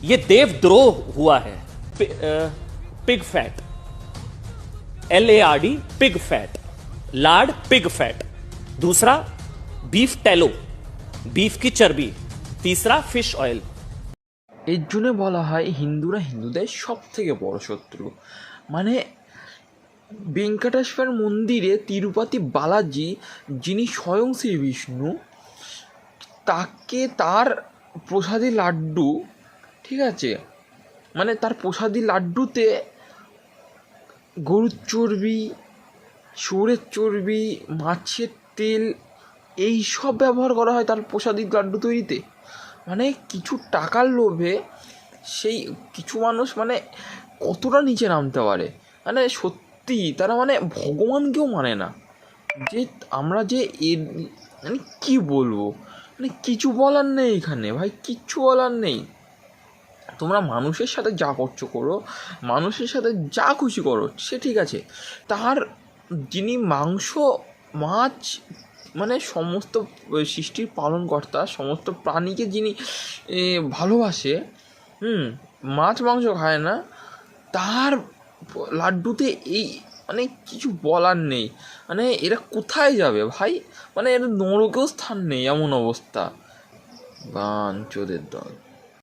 ये देवद्रोह हुआ है। Pig fat, LARD, pig fat, Lord pig fat. दूसरा बीफ टैलो, बीफ की चर्बी। तीसरा फिश ऑयल। এর জন্য বলা হয় হিন্দুরা হিন্দুদের সব থেকে বড় শত্রু। মানে ভেঙ্কটেশ্বর মন্দিরে তিরুপতি বালাজি, যিনি স্বয়ং শ্রী বিষ্ণু, তাকে তার প্রসাদী লাড্ডু, ঠিক আছে, মানে তার প্রসাদী লাড্ডুতে গরুর চর্বি, শুয়োরের চর্বি, মাছের তেল, এই সব ব্যবহার করা হয় তার প্রসাদী লাড্ডু তৈরিতে। মানে কিছু টাকার লোভে সেই কিছু মানুষ মানে কতটা নিচে নামতে পারে, মানে সত্যি তারা মানে ভগবানকেও মানে না। যে আমরা যে এর মানে কী বলবো, মানে কিছু বলার নেই এখানে ভাই, কিচ্ছু বলার নেই। তোমরা মানুষের সাথে যা করছো করো, মানুষের সাথে যা খুশি করো, সে ঠিক আছে। তার যিনি মাংস মাছ মানে সমস্ত সৃষ্টির পালনকর্তা, সমস্ত প্রাণীকে যিনি ভালোবাসে, মাছ মাংস খায় না, তার লাড্ডুতে এই মানে কিছু বলার নেই। মানে এরা কোথায় যাবে ভাই, মানে এরা নরকেও স্থান নেই, এমন অবস্থা। বাঞ্চোদের দল।